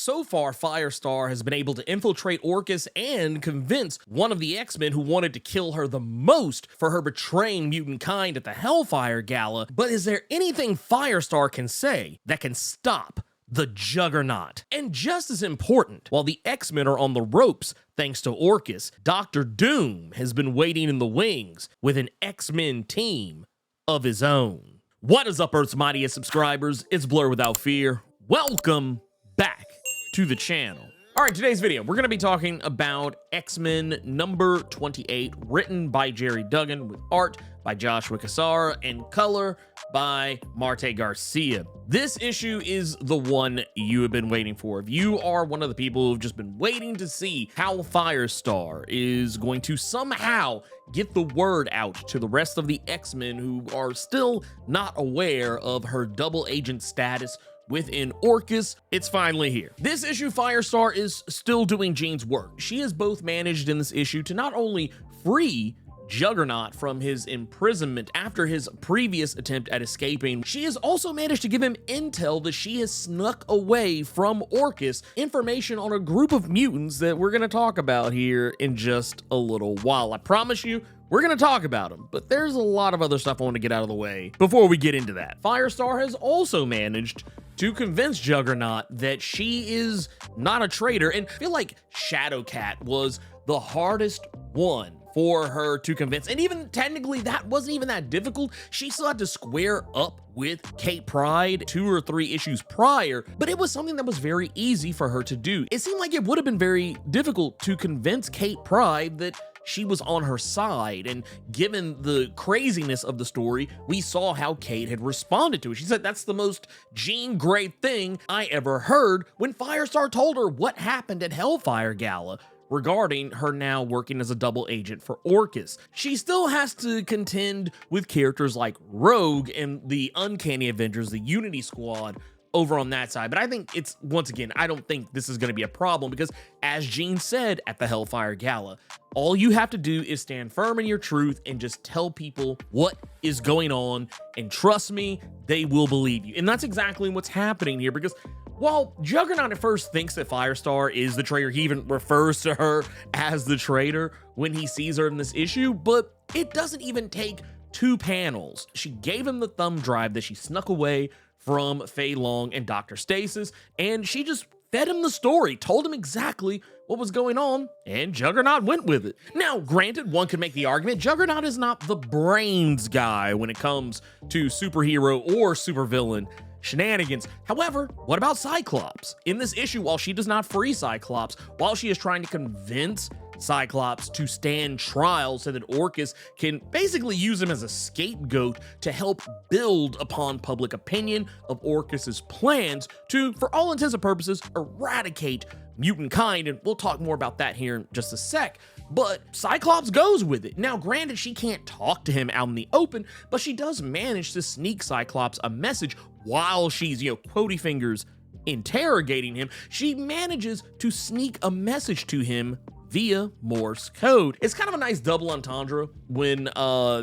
so far, Firestar has been able to infiltrate Orchis and convince one of the X-Men who wanted to kill her the most for her betraying mutant kind at the Hellfire Gala. But is there anything Firestar can say that can stop the Juggernaut? And just as important, while the X-Men are on the ropes thanks to Orchis, Dr. Doom has been waiting in the wings with an X-Men team of his own. What is up, Earth's mightiest subscribers? It's Blerd without fear. Welcome back to the channel. All right, today's video, we're going to be talking about X-Men number 28, written by Gerry Duggan with art by Joshua Cassara and color by Marte Garcia. This issue is the one you have been waiting for. If you are one of the people who've just been waiting to see how Firestar is going to somehow get the word out to the rest of the X-Men who are still not aware of her double agent status within Orchis, it's finally here. This issue, Firestar is still doing Jean's work. She has both managed in this issue to not only free Juggernaut from his imprisonment after his previous attempt at escaping, she has also managed to give him intel that she has snuck away from Orchis information on a group of mutants that we're going to talk about here in just a little while. I promise you, we're going to talk about them, but there's a lot of other stuff I want to get out of the way before we get into that. Firestar has also managed to convince Juggernaut that she is not a traitor, and I feel like Shadowcat was the hardest one for her to convince, and even technically that wasn't even that difficult. She still had to square up with Kate Pryde 2 or 3 issues prior, but it was something that was very easy for her to do. It seemed like it would have been very difficult to convince Kate Pryde that she was on her side, and given the craziness of the story, we saw how Kate had responded to it. She said, "That's the most Jean Grey thing I ever heard," when Firestar told her what happened at Hellfire Gala regarding her now working as a double agent for Orchis. She still has to contend with characters like Rogue and the Uncanny Avengers, the Unity Squad, over on that side. But I think it's, once again, I don't think this is going to be a problem because, as Jean said at the Hellfire Gala, all you have to do is stand firm in your truth and just tell people what is going on, and trust me, they will believe you. And that's exactly what's happening here, because while Juggernaut at first thinks that Firestar is the traitor, he even refers to her as the traitor when he sees her in this issue, but it doesn't even take 2 panels. She gave him the thumb drive that she snuck away from Fei Long and Dr. Stasis, and she just fed him the story, told him exactly what was going on, and Juggernaut went with it. Now, granted, one could make the argument Juggernaut is not the brains guy when it comes to superhero or supervillain shenanigans. However, what about Cyclops? In this issue, while she does not free Cyclops, while she is trying to convince Cyclops to stand trial so that Orchis can basically use him as a scapegoat to help build upon public opinion of Orchis's plans to, for all intents and purposes, eradicate mutant kind, and we'll talk more about that here in just a sec. But Cyclops goes with it. Now, granted, she can't talk to him out in the open, but she does manage to sneak Cyclops a message while she's, quotey fingers, interrogating him. She manages to sneak a message to him via Morse code. It's kind of a nice double entendre when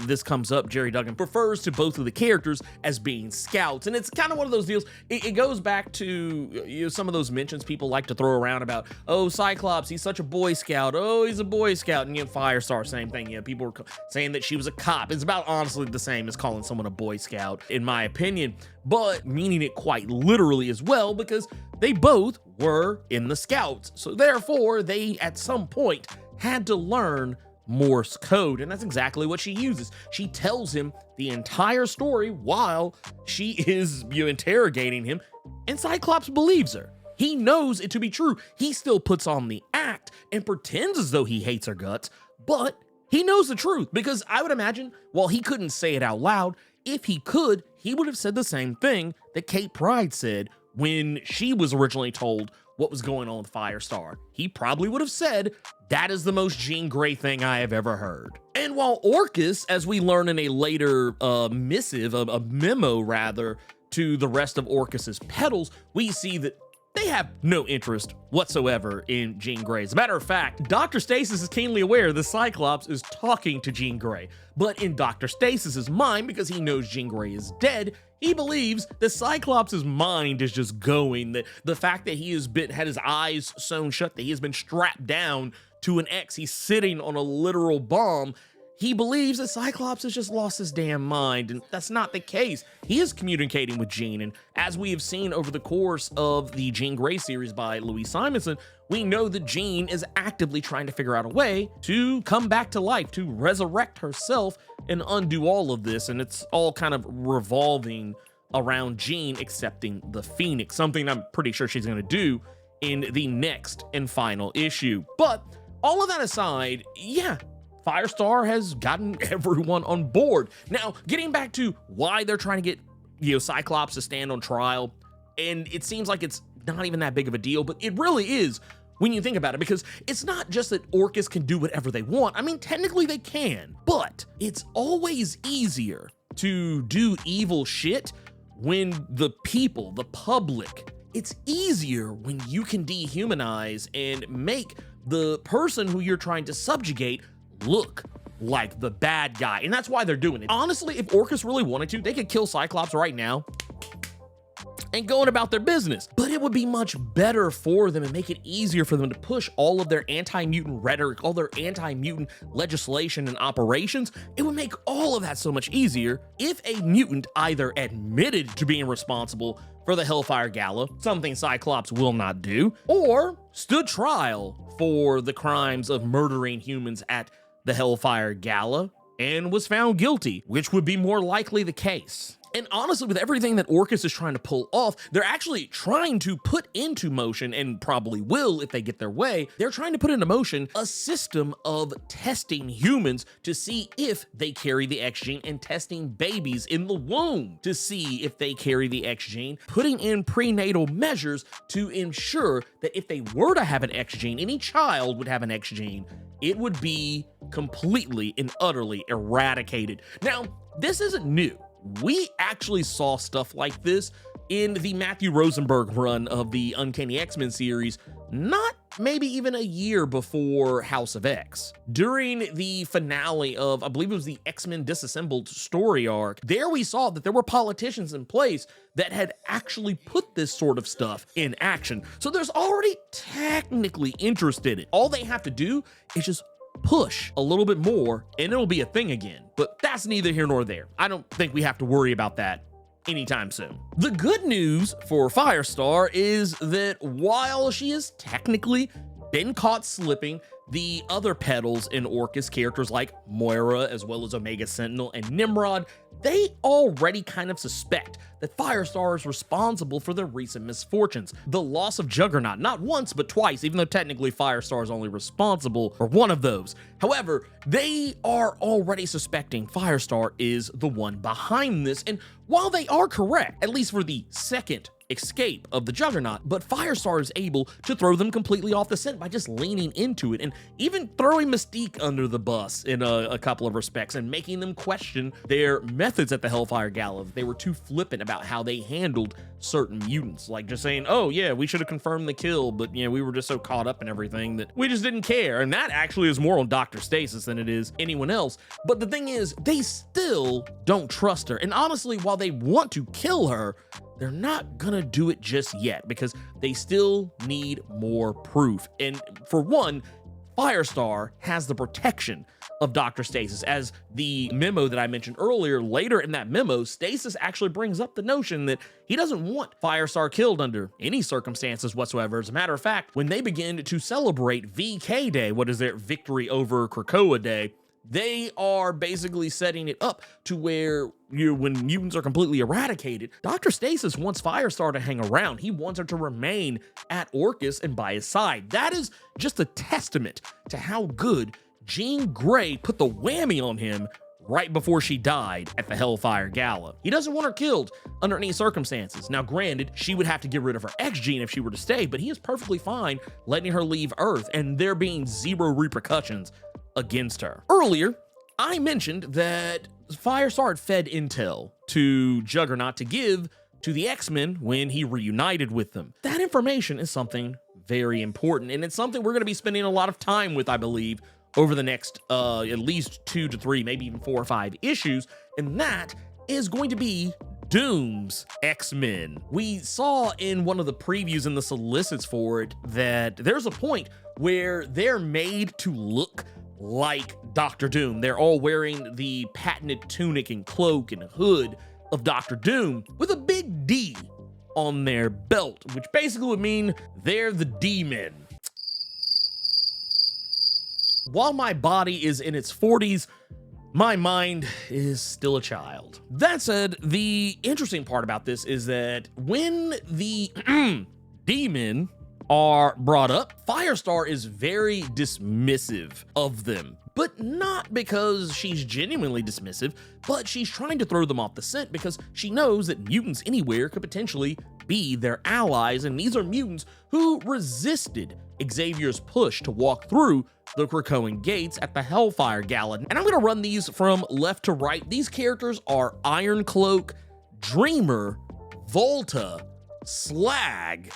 this comes up. Gerry Duggan refers to both of the characters as being scouts, and it's kind of one of those deals. It goes back to some of those mentions people like to throw around about, oh, Cyclops, he's such a Boy Scout. Oh, he's a Boy Scout. And Firestar, same thing. People were saying that she was a cop. It's about honestly the same as calling someone a Boy Scout, in my opinion, but meaning it quite literally as well, because they both were in the Scouts. So therefore, they at some point had to learn Morse code, and that's exactly what she uses. She tells him the entire story while she is interrogating him, and Cyclops believes her. He knows it to be true. He still puts on the act and pretends as though he hates her guts, but he knows the truth, because I would imagine, while he couldn't say it out loud, if he could, he would have said the same thing that Kate Pryde said when she was originally told what was going on with Firestar. He probably would have said, "That is the most Jean Grey thing I have ever heard." And while Orchis, as we learn in a later missive, a memo rather, to the rest of Orchis's petals, we see that they have no interest whatsoever in Jean Grey. As a matter of fact, Dr. Stasis is keenly aware the Cyclops is talking to Jean Grey, but in Dr. Stasis's mind, because he knows Jean Grey is dead, He believes that Cyclops' mind is just going, that the fact that he has had his eyes sewn shut, that he has been strapped down to an X, he's sitting on a literal bomb. He believes that Cyclops has just lost his damn mind, and that's not the case. He is communicating with Jean, and as we have seen over the course of the Jean Grey series by Louise Simonson, we know that Jean is actively trying to figure out a way to come back to life, to resurrect herself and undo all of this, and it's all kind of revolving around Jean accepting the Phoenix, something I'm pretty sure she's going to do in the next and final issue. But all of that aside, yeah, Firestar has gotten everyone on board. Now, getting back to why they're trying to get, Cyclops to stand on trial, and it seems like it's not even that big of a deal, but it really is when you think about it, because it's not just that Orchis can do whatever they want. I mean, technically they can, but it's always easier to do evil shit when the people, the public, it's easier when you can dehumanize and make the person who you're trying to subjugate look like the bad guy, and that's why they're doing it. Honestly, if Orchis really wanted to, they could kill Cyclops right now and going about their business, but it would be much better for them and make it easier for them to push all of their anti-mutant rhetoric, all their anti-mutant legislation and operations. It would make all of that so much easier if a mutant either admitted to being responsible for the Hellfire Gala, something Cyclops will not do, or stood trial for the crimes of murdering humans at the Hellfire Gala and was found guilty, which would be more likely the case. And honestly, with everything that Orchis is trying to pull off, they're actually trying to put into motion, and probably will if they get their way, they're trying to put into motion a system of testing humans to see if they carry the X gene, and testing babies in the womb to see if they carry the X gene, putting in prenatal measures to ensure that if they were to have an X gene, any child would have an X gene, it would be completely and utterly eradicated. Now, this isn't new. We actually saw stuff like this in the Matthew Rosenberg run of the Uncanny X-Men series, not maybe even a year before House of X. During the finale of, I believe it was the X-Men Disassembled story arc, there we saw that there were politicians in place that had actually put this sort of stuff in action. So there's already technically interest in it. All they have to do is just push a little bit more and it'll be a thing again. But that's neither here nor there. I don't think we have to worry about that anytime soon. The good news for Firestar is that while she has technically been caught slipping, the other pedals in Orchis, characters like Moira as well as Omega Sentinel and Nimrod, they already kind of suspect that Firestar is responsible for their recent misfortunes. The loss of Juggernaut, not once but twice, even though technically Firestar is only responsible for one of those. However, they are already suspecting Firestar is the one behind this, and while they are correct, at least for the second escape of the Juggernaut, but Firestar is able to throw them completely off the scent by just leaning into it and even throwing Mystique under the bus in a couple of respects and making them question their methods at the Hellfire Gala. They were too flippant about how they handled certain mutants, like just saying, oh yeah, we should have confirmed the kill, but we were just so caught up in everything that we just didn't care. And that actually is more on Dr. Stasis than it is anyone else. But the thing is, they still don't trust her. And honestly, while they want to kill her, they're not gonna do it just yet because they still need more proof. And for one, Firestar has the protection of Dr. Stasis. As the memo that I mentioned earlier, later in that memo, Stasis actually brings up the notion that he doesn't want Firestar killed under any circumstances whatsoever. As a matter of fact, when they begin to celebrate VK Day, what is their Victory Over Krakoa Day, they are basically setting it up to where when mutants are completely eradicated, Dr. Stasis wants Firestar to hang around. He wants her to remain at Orchis and by his side. That is just a testament to how good Jean Grey put the whammy on him right before she died at the Hellfire Gala. He doesn't want her killed under any circumstances. Now, granted, she would have to get rid of her X gene if she were to stay, but he is perfectly fine letting her leave Earth and there being zero repercussions against her. Earlier, I mentioned that Firestar had fed intel to Juggernaut to give to the X-Men when he reunited with them. That information is something very important, and it's something we're going to be spending a lot of time with, I believe, over the next at least 2 to 3, maybe even 4 or 5 issues, and that is going to be Doom's X-Men. We saw in one of the previews and the solicits for it that there's a point where they're made to look like Dr. Doom. They're all wearing the patented tunic and cloak and hood of Dr. Doom with a big D on their belt, which basically would mean they're the D-Men. While my body is in its 40s, my mind is still a child. That said, the interesting part about this is that when the D-Men are brought up, Firestar is very dismissive of them. But not because she's genuinely dismissive, but she's trying to throw them off the scent because she knows that mutants anywhere could potentially be their allies, and these are mutants who resisted Xavier's push to walk through the Krakoan gates at the Hellfire Gala. And I'm gonna run these from left to right. These characters are Ironcloak, Dreamer, Volta, Slag,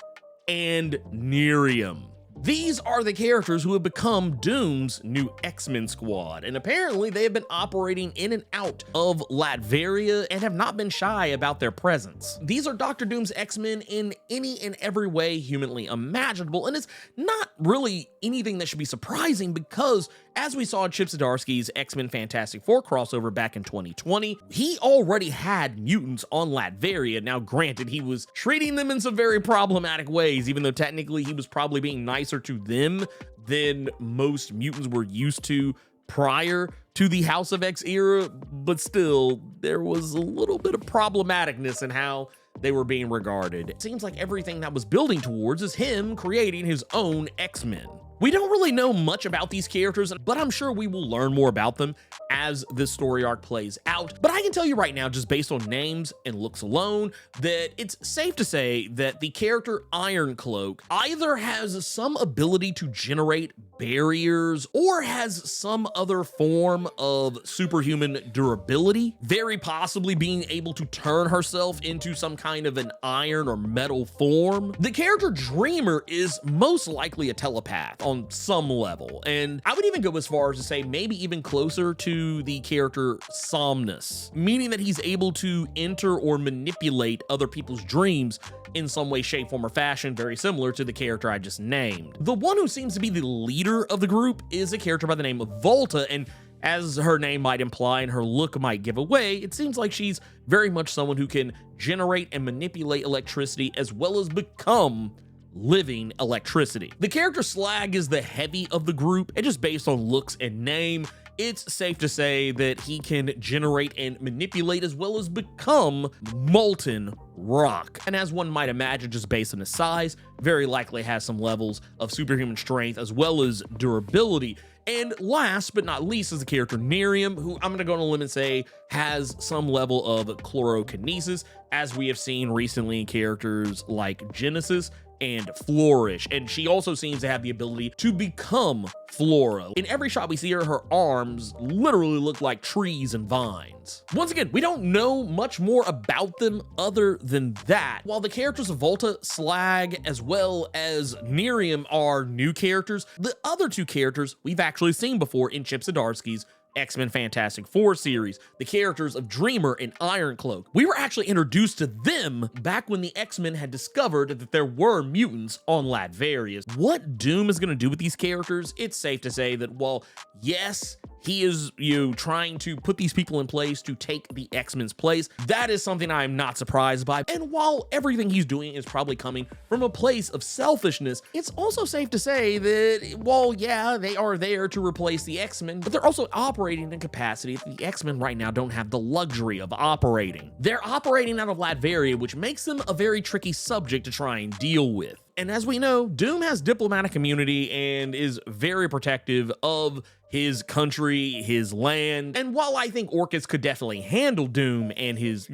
and Nerium. These are the characters who have become Doom's new X-Men squad, and apparently they have been operating in and out of Latveria and have not been shy about their presence. These are Dr. Doom's X-Men in any and every way humanly imaginable, and it's not really anything that should be surprising because, as we saw in Chip Zdarsky's X-Men Fantastic Four crossover back in 2020, he already had mutants on Latveria. Now, granted, he was treating them in some very problematic ways, even though technically he was probably being nicer to them than most mutants were used to prior to the House of X era, but still, there was a little bit of problematicness in how they were being regarded. It seems like everything that was building towards is him creating his own X-Men. We don't really know much about these characters, but I'm sure we will learn more about them as this story arc plays out. But I can tell you right now, just based on names and looks alone, that it's safe to say that the character Ironcloak either has some ability to generate barriers or has some other form of superhuman durability, very possibly being able to turn herself into some kind of an iron or metal form. The character Dreamer is most likely a telepath on some level, and I would even go as far as to say maybe even closer to the character Somnus, meaning that he's able to enter or manipulate other people's dreams in some way, shape, form, or fashion, very similar to the character I just named. The one who seems to be the leader of the group is a character by the name of Volta, and as her name might imply and her look might give away, it seems like she's very much someone who can generate and manipulate electricity as well as become living electricity. The character Slag is the heavy of the group, and just based on looks and name, it's safe to say that he can generate and manipulate as well as become molten rock. And as one might imagine, just based on his size, very likely has some levels of superhuman strength as well as durability. And last but not least is the character Nerium, who I'm going to go on a limb and say has some level of chlorokinesis, as we have seen recently in characters like Genesis and Flourish, and she also seems to have the ability to become Flora. In every shot we see her, her arms literally look like trees and vines. Once again, we don't know much more about them other than that. While the characters of Volta, Slag, as well as Nerium are new characters, the other two characters we've actually seen before in Chip Zdarsky's X-Men Fantastic Four series, the characters of Dreamer and Ironcloak. We were actually introduced to them back when the X-Men had discovered that there were mutants on Latveria. What Doom is going to do with these characters, it's safe to say that while, yes, he is, trying to put these people in place to take the X-Men's place, that is something I'm not surprised by. And while everything he's doing is probably coming from a place of selfishness, it's also safe to say that while, yeah, they are there to replace the X-Men, but they're also operating in capacity that the X-Men right now don't have the luxury of operating. They're operating out of Latveria, which makes them a very tricky subject to try and deal with. And as we know, Doom has diplomatic immunity and is very protective of his country, his land. And while I think Orchis could definitely handle Doom and his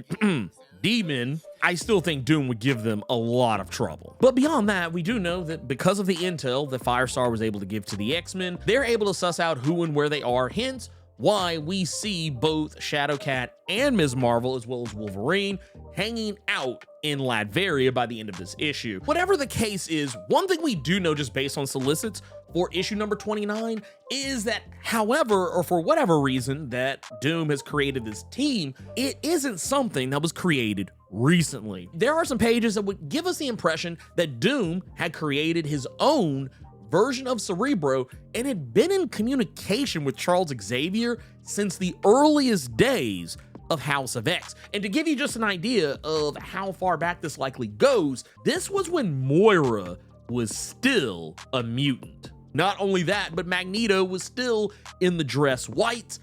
demon, I still think Doom would give them a lot of trouble. But beyond that, we do know that because of the intel that Firestar was able to give to the X-Men, they're able to suss out who and where they are, hence why we see both Shadowcat and Ms. Marvel, as well as Wolverine, hanging out in Latveria by the end of this issue. Whatever the case is, one thing we do know just based on solicits for issue number 29 is that, however, or for whatever reason that Doom has created this team, it isn't something that was created recently. There are some pages that would give us the impression that Doom had created his own version of Cerebro and had been in communication with Charles Xavier since the earliest days of House of X. And to give you just an idea of how far back this likely goes, this was when Moira was still a mutant. Not only that, but Magneto was still in the Dress Whites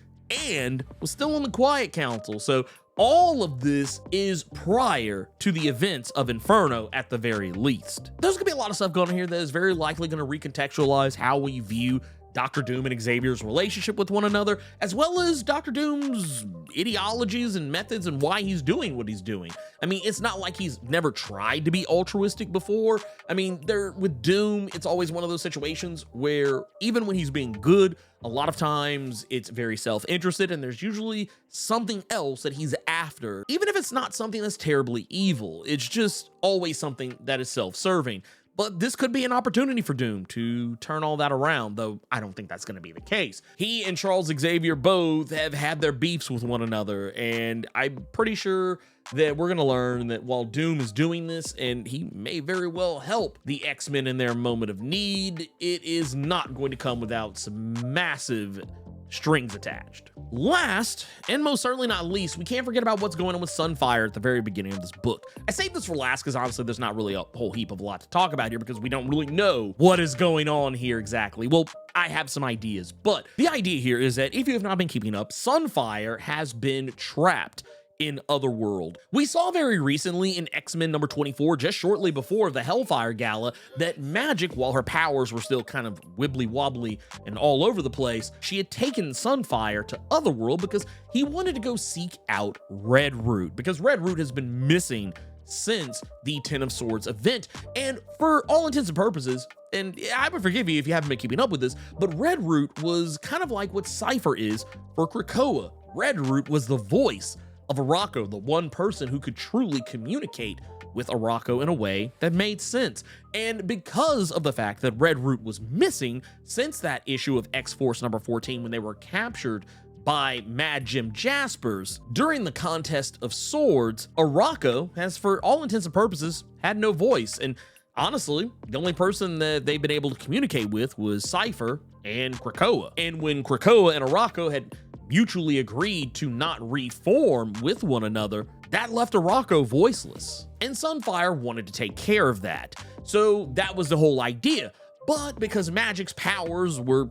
and was still on the Quiet Council. So all of this is prior to the events of Inferno at the very least. There's gonna be a lot of stuff going on here that is very likely gonna recontextualize how we view Dr. Doom and Xavier's relationship with one another, as well as Dr. Doom's ideologies and methods and why he's doing what he's doing. I mean, it's not like he's never tried to be altruistic before. I mean, with Doom, it's always one of those situations where even when he's being good, a lot of times it's very self-interested and there's usually something else that he's after. Even if it's not something that's terribly evil, it's just always something that is self-serving. But this could be an opportunity for Doom to turn all that around, though I don't think that's going to be the case. He and Charles Xavier both have had their beefs with one another, and I'm pretty sure that we're going to learn that while Doom is doing this, and he may very well help the X-Men in their moment of need, it is not going to come without some massive strings attached. Last, and most certainly not least, we can't forget about what's going on with Sunfire at the very beginning of this book. I saved this for last because honestly there's not really a whole heap of a lot to talk about here because we don't really know what is going on here exactly. Well, I have some ideas, but the idea here is that if you have not been keeping up, Sunfire has been trapped in Otherworld. We saw very recently in X-Men number 24, just shortly before the Hellfire Gala, that Magic, while her powers were still kind of wibbly wobbly and all over the place, she had taken Sunfire to Otherworld because he wanted to go seek out Red Root, because Red Root has been missing since the Ten of Swords event. And for all intents and purposes, and I would forgive you if you haven't been keeping up with this, but Red Root was kind of like what Cypher is for Krakoa. Red Root was the voice of Arakko, the one person who could truly communicate with Arakko in a way that made sense. And because of the fact that Red Root was missing since that issue of X-Force number 14 when they were captured by Mad Jim Jaspers, during the contest of swords, Arakko has, for all intents and purposes, had no voice. And honestly, the only person that they've been able to communicate with was Cypher and Krakoa. And when Krakoa and Arakko had mutually agreed to not reform with one another, that left Arakko voiceless. And Sunfire wanted to take care of that. So that was the whole idea. But because Magic's powers were,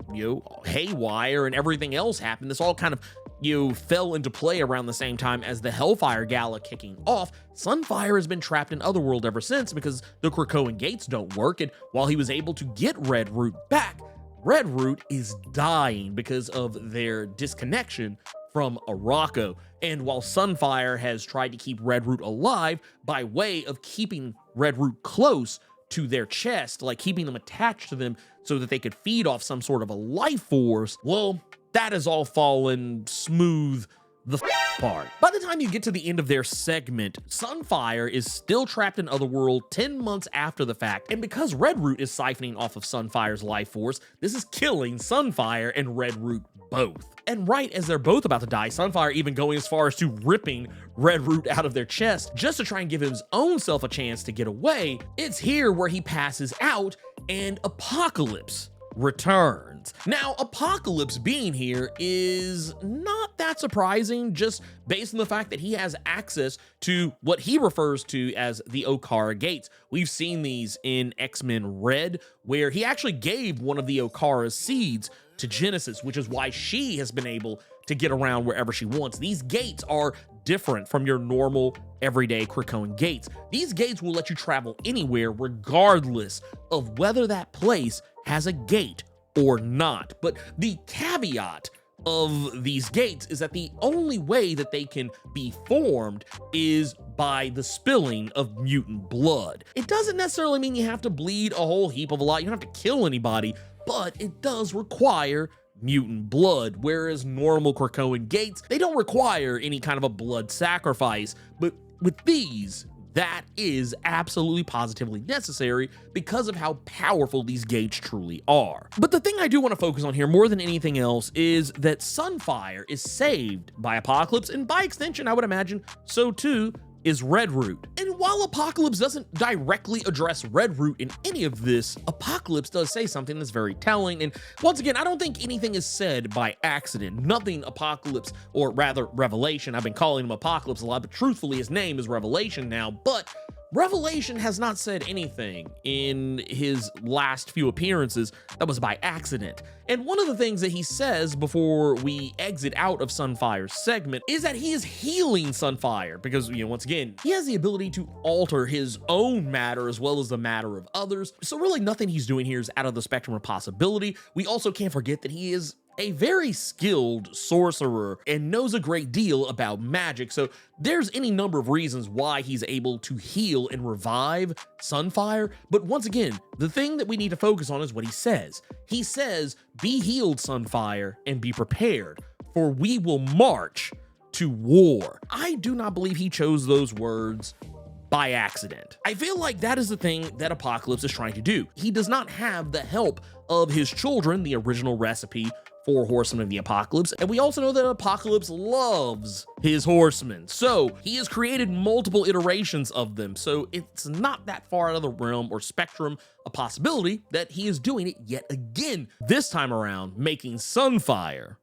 haywire and everything else happened, this all kind of, fell into play around the same time as the Hellfire Gala kicking off. Sunfire has been trapped in Otherworld ever since because the Krakoan gates don't work, and while he was able to get Red Root back, Red Root is dying because of their disconnection from Arakko. And while Sunfire has tried to keep Red Root alive by way of keeping Red Root close to their chest, like keeping them attached to them so that they could feed off some sort of a life force, well, that has all fallen smooth the part. By the time you get to the end of their segment, Sunfire is still trapped in Otherworld 10 months after the fact, and because Red Root is siphoning off of Sunfire's life force, this is killing Sunfire and Red Root both. And right as they're both about to die, Sunfire even going as far as to ripping Red Root out of their chest just to try and give his own self a chance to get away, it's here where he passes out and Apocalypse returns. Now, Apocalypse being here is not that surprising, just based on the fact that he has access to what he refers to as the Okara Gates. We've seen these in X-Men Red, where he actually gave one of the Okara seeds to Genesis, which is why she has been able to get around wherever she wants. These gates are different from your normal everyday Krakoan gates. These gates will let you travel anywhere regardless of whether that place has a gate or not. But the caveat of these gates is that the only way that they can be formed is by the spilling of mutant blood. It doesn't necessarily mean you have to bleed a whole heap of a lot. You don't have to kill anybody, but it does require mutant blood, whereas normal Krakoan gates, they don't require any kind of a blood sacrifice, but with these, that is absolutely positively necessary because of how powerful these gates truly are. But the thing I do want to focus on here more than anything else is that Sunfire is saved by Apocalypse, and by extension, I would imagine, so too is Redroot. And while Apocalypse doesn't directly address Redroot in any of this, Apocalypse does say something that's very telling. And once again, I don't think anything is said by accident. Nothing Apocalypse, or rather Revelation, I've been calling him Apocalypse a lot, but truthfully his name is Revelation now, but Revelation has not said anything in his last few appearances that was by accident. And one of the things that he says before we exit out of Sunfire's segment is that he is healing Sunfire because, you know, once again, he has the ability to alter his own matter as well as the matter of others. So really nothing he's doing here is out of the spectrum of possibility. We also can't forget that he is a very skilled sorcerer and knows a great deal about magic. So there's any number of reasons why he's able to heal and revive Sunfire. But once again, the thing that we need to focus on is what he says. He says, "Be healed, Sunfire, and be prepared, for we will march to war." I do not believe he chose those words by accident. I feel like that is the thing that Apocalypse is trying to do. He does not have the help of his children, the original recipe for Horsemen of the Apocalypse, and we also know that Apocalypse loves his horsemen, so he has created multiple iterations of them, so it's not that far out of the realm or spectrum of possibility that he is doing it yet again, this time around making Sunfire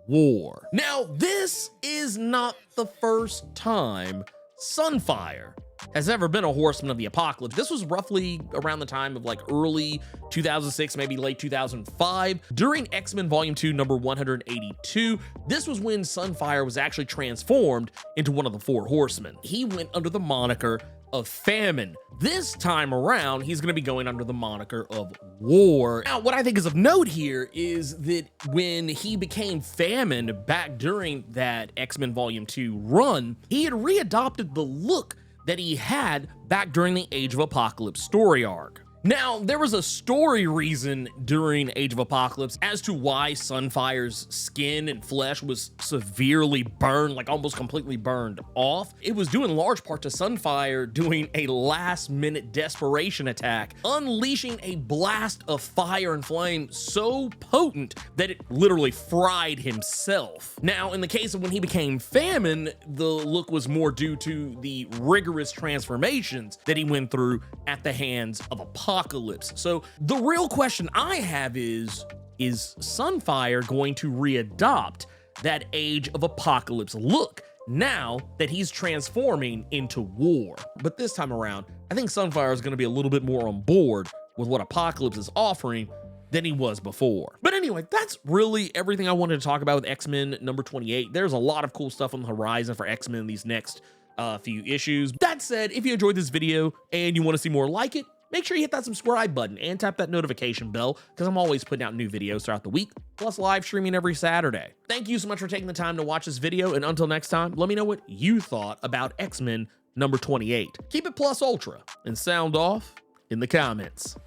war. Now, this is not the first time Sunfire has ever been a Horseman of the Apocalypse. This was roughly around the time of like early 2006, maybe late 2005, during X-Men Volume 2, number 182. This was when Sunfire was actually transformed into one of the four Horsemen. He went under the moniker of Famine. This time around, he's going to be going under the moniker of War. Now, what I think is of note here is that when he became Famine back during that X-Men Volume 2 run, he had readopted the look that he had back during the Age of Apocalypse story arc. Now, there was a story reason during Age of Apocalypse as to why Sunfire's skin and flesh was severely burned, like almost completely burned off. It was due in large part to Sunfire doing a last-minute desperation attack, unleashing a blast of fire and flame so potent that it literally fried himself. Now, in the case of when he became Famine, the look was more due to the rigorous transformations that he went through at the hands of Apocalypse. So the real question I have is Sunfire going to readopt that Age of Apocalypse look now that he's transforming into War? But this time around, I think Sunfire is going to be a little bit more on board with what Apocalypse is offering than he was before. But anyway, that's really everything I wanted to talk about with X-Men number 28. There's a lot of cool stuff on the horizon for X-Men in these next few issues. That said, if you enjoyed this video and you want to see more like it, make sure you hit that subscribe button and tap that notification bell because I'm always putting out new videos throughout the week, plus live streaming every Saturday. Thank you so much for taking the time to watch this video, and until next time, let me know what you thought about X-Men number 28. Keep it plus ultra and sound off in the comments.